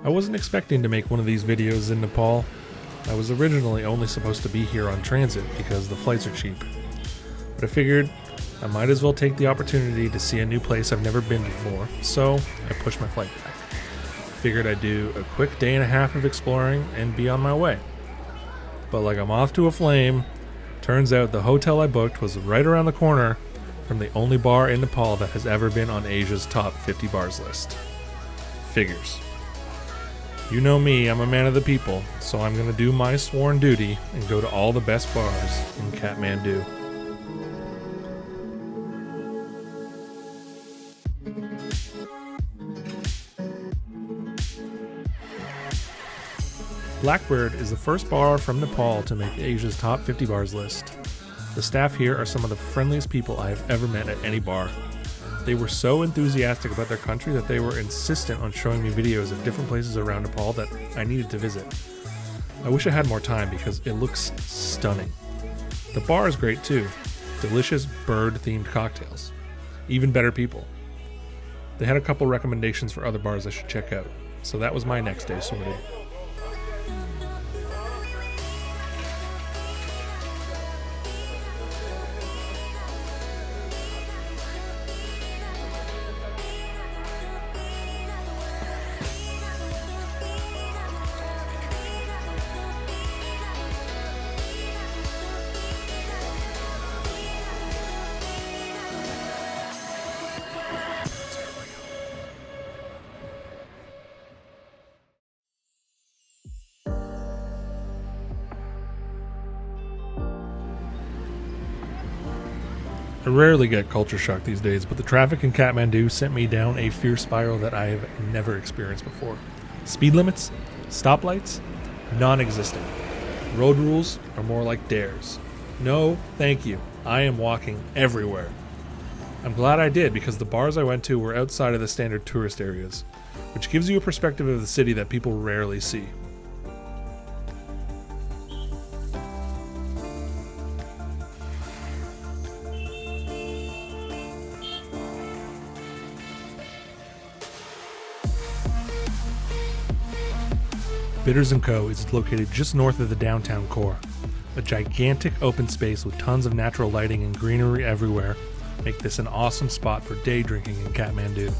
I wasn't expecting to make one of these videos in Nepal. I was originally only supposed to be here on transit because the flights are cheap. But I figured I might as well take the opportunity to see a new place I've never been before, so I pushed my flight back. Figured I'd do a quick day and a half of exploring and be on my way. But like I'm off to a flame, turns out the hotel I booked was right around the corner from the only bar in Nepal that has ever been on Asia's top 50 bars list. Figures. You know me, I'm a man of the people, so I'm going to do my sworn duty and go to all the best bars in Kathmandu. Blackbird is the first bar from Nepal to make Asia's top 50 bars list. The staff here are some of the friendliest people I have ever met at any bar. They were so enthusiastic about their country that they were insistent on showing me videos of different places around Nepal that I needed to visit. I wish I had more time because it looks stunning. The bar is great too. Delicious bird-themed cocktails. Even better people. They had a couple recommendations for other bars I should check out, so that was my next day sorted. I rarely get culture shock these days, but the traffic in Kathmandu sent me down a fear spiral that I have never experienced before. Speed limits, stoplights, non-existent. Road rules are more like dares. No, thank you. I am walking everywhere. I'm glad I did because the bars I went to were outside of the standard tourist areas, which gives you a perspective of the city that people rarely see. Bitters & Co. is located just north of the downtown core. A gigantic open space with tons of natural lighting and greenery everywhere make this an awesome spot for day drinking in Kathmandu.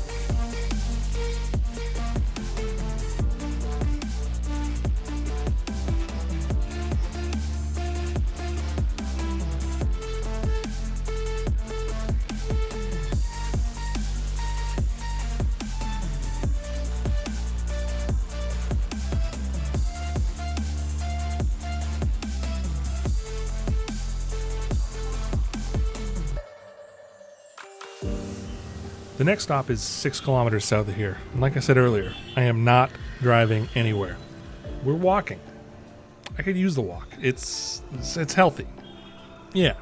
The next stop is 6 kilometers south of here, and like I said earlier, I am not driving anywhere. We're walking. I could use the walk. It's healthy. Yeah.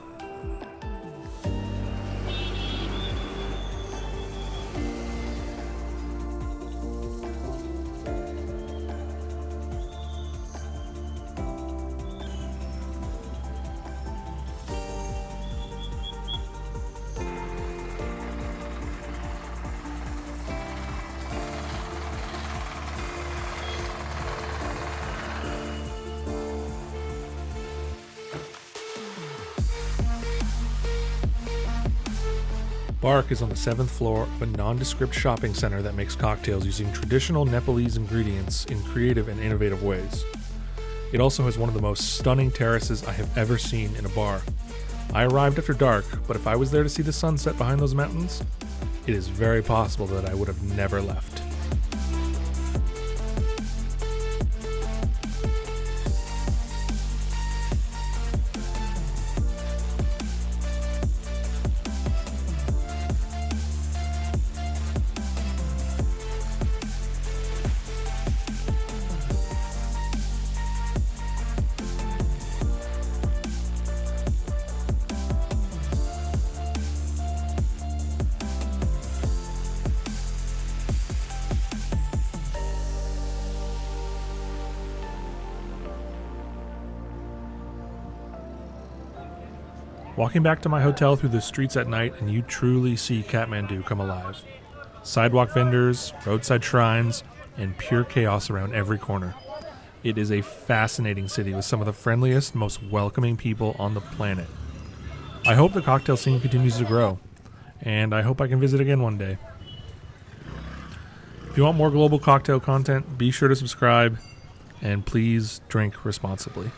Bark is on the 7th floor of a nondescript shopping center that makes cocktails using traditional Nepalese ingredients in creative and innovative ways. It also has one of the most stunning terraces I have ever seen in a bar. I arrived after dark, but if I was there to see the sunset behind those mountains, it is very possible that I would have never left. Walking back to my hotel through the streets at night, and you truly see Kathmandu come alive. Sidewalk vendors, roadside shrines, and pure chaos around every corner. It is a fascinating city with some of the friendliest, most welcoming people on the planet. I hope the cocktail scene continues to grow, and I hope I can visit again one day. If you want more global cocktail content, be sure to subscribe, and please drink responsibly.